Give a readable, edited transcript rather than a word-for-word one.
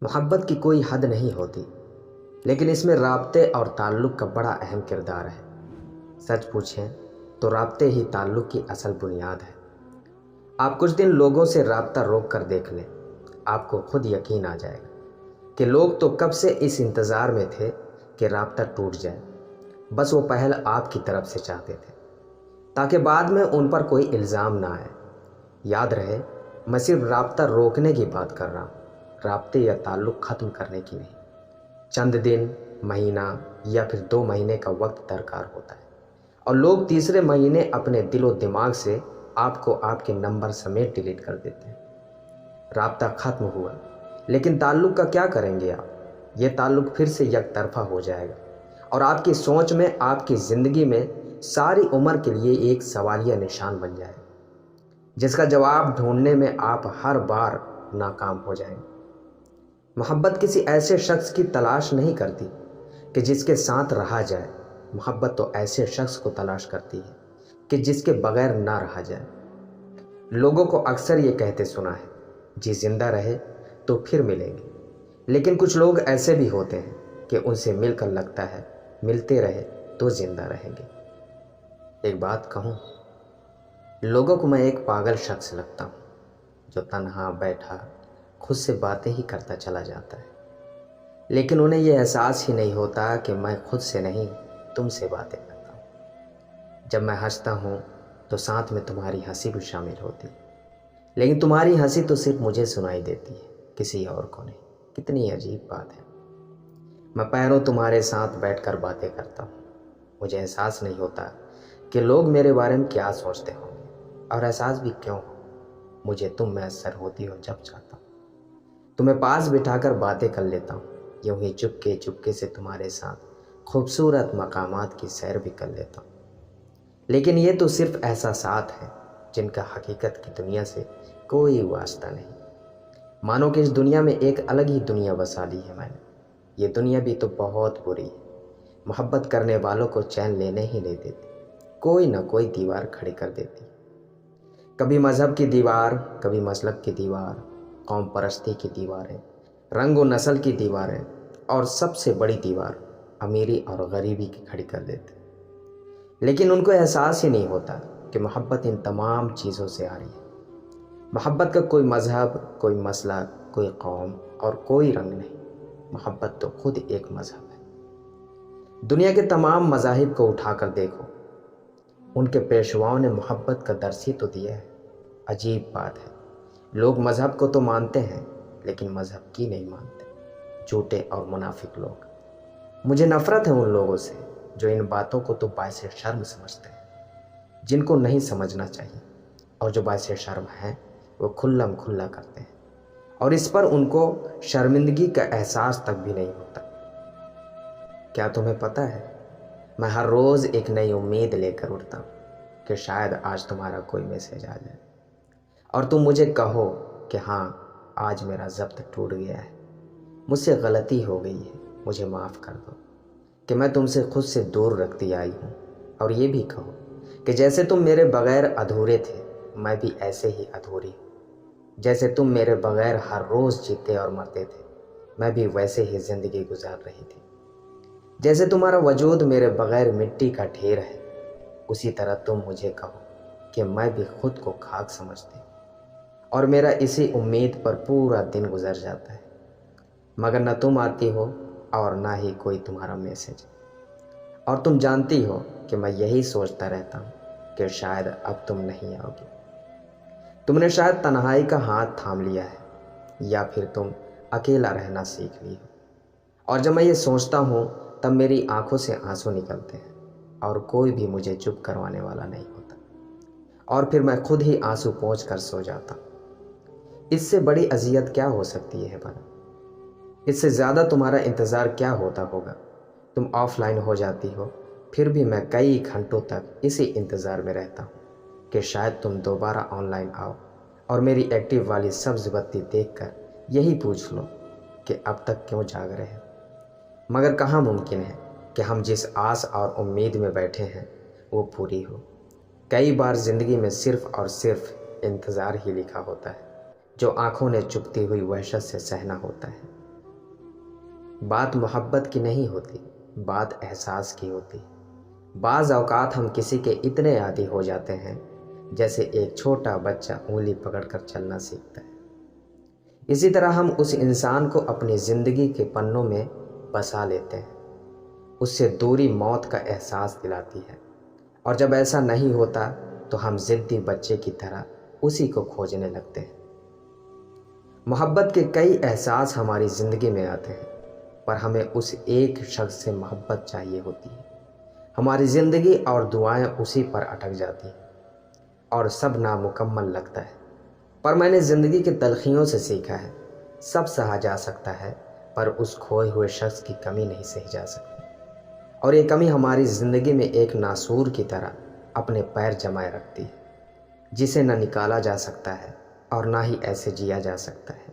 محبت کی کوئی حد نہیں ہوتی، لیکن اس میں رابطے اور تعلق کا بڑا اہم کردار ہے۔ سچ پوچھیں تو رابطے ہی تعلق کی اصل بنیاد ہے۔ آپ کچھ دن لوگوں سے رابطہ روک کر دیکھ لیں، آپ کو خود یقین آ جائے گا کہ لوگ تو کب سے اس انتظار میں تھے کہ رابطہ ٹوٹ جائے، بس وہ پہل آپ کی طرف سے چاہتے تھے تاکہ بعد میں ان پر کوئی الزام نہ آئے۔ یاد رہے، میں صرف رابطہ روکنے کی بات کر رہا ہوں، رابطے یا تعلق ختم کرنے کی نہیں۔ چند دن، مہینہ یا پھر 2 مہینے کا وقت درکار ہوتا ہے، اور لوگ تیسرے مہینے اپنے دل و دماغ سے آپ کو آپ کے نمبر سمیت ڈیلیٹ کر دیتے ہیں۔ رابطہ ختم ہوا، لیکن تعلق کا کیا کریں گے آپ؟ یہ تعلق پھر سے یک طرفہ ہو جائے گا اور آپ کی سوچ میں، آپ کی زندگی میں ساری عمر کے لیے ایک سوالیہ نشان بن جائے گا، جس کا جواب ڈھونڈنے میں آپ ہر بار ناکام ہو جائیں گے۔ محبت کسی ایسے شخص کی تلاش نہیں کرتی کہ جس کے ساتھ رہا جائے، محبت تو ایسے شخص کو تلاش کرتی ہے کہ جس کے بغیر نہ رہا جائے۔ لوگوں کو اکثر یہ کہتے سنا ہے، جی زندہ رہے تو پھر ملیں گے، لیکن کچھ لوگ ایسے بھی ہوتے ہیں کہ ان سے مل کر لگتا ہے ملتے رہے تو زندہ رہیں گے۔ ایک بات کہوں، لوگوں کو میں ایک پاگل شخص لگتا ہوں جو تنہا بیٹھا خود سے باتیں ہی کرتا چلا جاتا ہے، لیکن انہیں یہ احساس ہی نہیں ہوتا کہ میں خود سے نہیں، تم سے باتیں کرتا ہوں۔ جب میں ہنستا ہوں تو ساتھ میں تمہاری ہنسی بھی شامل ہوتی ہے، لیکن تمہاری ہنسی تو صرف مجھے سنائی دیتی ہے، کسی اور کو نہیں۔ کتنی عجیب بات ہے۔ میں پیروں تمہارے ساتھ بیٹھ کر باتیں کرتا ہوں، مجھے احساس نہیں ہوتا کہ لوگ میرے بارے میں کیا سوچتے ہوں گے، اور احساس بھی کیوں ہو، مجھے تم میسر ہوتی ہو جب چاہتا ہوں۔ تمہیں پاس بٹھا کر باتیں کر لیتا ہوں، یوں ہی چپکے چپکے سے تمہارے ساتھ خوبصورت مقامات کی سیر بھی کر لیتا ہوں۔ لیکن یہ تو صرف احساسات ہیں جن کا حقیقت کی دنیا سے کوئی واسطہ نہیں۔ مانو کہ اس دنیا میں ایک الگ ہی دنیا بسا لی ہے میں نے۔ یہ دنیا بھی تو بہت بری ہے، محبت کرنے والوں کو چین لینے ہی نہیں دیتی، کوئی نہ کوئی دیوار کھڑی کر دیتی۔ کبھی مذہب کی دیوار، کبھی مسلک کی دیوار، قوم پرستی کی دیواریں، رنگ و نسل کی دیواریں، اور سب سے بڑی دیوار امیری اور غریبی کی کھڑی کر دیتے۔ لیکن ان کو احساس ہی نہیں ہوتا کہ محبت ان تمام چیزوں سے آ رہی ہے۔ محبت کا کوئی مذہب، کوئی مسلک، کوئی قوم اور کوئی رنگ نہیں، محبت تو خود ایک مذہب ہے۔ دنیا کے تمام مذاہب کو اٹھا کر دیکھو، ان کے پیشواؤں نے محبت کا درس ہی تو دیا ہے۔ عجیب بات ہے، لوگ مذہب کو تو مانتے ہیں لیکن مذہب کی نہیں مانتے، جھوٹے اور منافق لوگ۔ مجھے نفرت ہے ان لوگوں سے جو ان باتوں کو تو باعث شرم سمجھتے ہیں، جن کو نہیں سمجھنا چاہیے، اور جو باعث شرم ہیں وہ کھلم کھلا کرتے ہیں، اور اس پر ان کو شرمندگی کا احساس تک بھی نہیں ہوتا۔ کیا تمہیں پتہ ہے، میں ہر روز ایک نئی امید لے کر اٹھتا ہوں کہ شاید آج تمہارا کوئی میسج آ جائے اور تم مجھے کہو کہ ہاں آج میرا ضبط ٹوٹ گیا ہے، مجھ سے غلطی ہو گئی ہے، مجھے معاف کر دو، کہ میں تم سے خود سے دور رکھتی آئی ہوں۔ اور یہ بھی کہو کہ جیسے تم میرے بغیر ادھورے تھے، میں بھی ایسے ہی ادھوری ہوں۔ جیسے تم میرے بغیر ہر روز جیتے اور مرتے تھے، میں بھی ویسے ہی زندگی گزار رہی تھی۔ جیسے تمہارا وجود میرے بغیر مٹی کا ڈھیر ہے، اسی طرح تم مجھے کہو کہ میں بھی خود کو خاک سمجھتی ہوں، اور میرا اسی امید پر پورا دن گزر جاتا ہے، مگر نہ تم آتی ہو اور نہ ہی کوئی تمہارا میسج۔ اور تم جانتی ہو کہ میں یہی سوچتا رہتا ہوں کہ شاید اب تم نہیں آؤ گی۔ تم نے شاید تنہائی کا ہاتھ تھام لیا ہے، یا پھر تم اکیلا رہنا سیکھ لی ہو۔ اور جب میں یہ سوچتا ہوں تب میری آنکھوں سے آنسو نکلتے ہیں، اور کوئی بھی مجھے چپ کروانے والا نہیں ہوتا، اور پھر میں خود ہی آنسو پونچھ کر سو جاتا ہوں۔ اس سے بڑی اذیت کیا ہو سکتی ہے بھلا؟ اس سے زیادہ تمہارا انتظار کیا ہوتا ہوگا؟ تم آف لائن ہو جاتی ہو، پھر بھی میں کئی گھنٹوں تک اسی انتظار میں رہتا ہوں کہ شاید تم دوبارہ آن لائن آؤ اور میری ایکٹیو والی سبز بتی دیکھ کر یہی پوچھ لو کہ اب تک کیوں جاگ رہے ہو۔ مگر کہاں ممکن ہے کہ ہم جس آس اور امید میں بیٹھے ہیں وہ پوری ہو۔ کئی بار زندگی میں صرف اور صرف انتظار ہی لکھا ہوتا ہے، جو آنکھوں نے چپتی ہوئی وحشت سے سہنا ہوتا ہے۔ بات محبت کی نہیں ہوتی، بات احساس کی ہوتی ہے۔ بعض اوقات ہم کسی کے اتنے عادی ہو جاتے ہیں جیسے ایک چھوٹا بچہ انگلی پکڑ کر چلنا سیکھتا ہے۔ اسی طرح ہم اس انسان کو اپنی زندگی کے پنوں میں بسا لیتے ہیں۔ اس سے دوری موت کا احساس دلاتی ہے، اور جب ایسا نہیں ہوتا تو ہم ضدی بچے کی طرح اسی کو کھوجنے لگتے ہیں۔ محبت کے کئی احساس ہماری زندگی میں آتے ہیں، پر ہمیں اس ایک شخص سے محبت چاہیے ہوتی ہے۔ ہماری زندگی اور دعائیں اسی پر اٹک جاتی ہیں اور سب نامکمل لگتا ہے۔ پر میں نے زندگی کے تلخیوں سے سیکھا ہے، سب سہا جا سکتا ہے پر اس کھوئے ہوئے شخص کی کمی نہیں سہی جا سکتی، اور یہ کمی ہماری زندگی میں ایک ناسور کی طرح اپنے پیر جمائے رکھتی ہے، جسے نہ نکالا جا سکتا ہے اور نہ ہی ایسے جیا جا سکتا ہے۔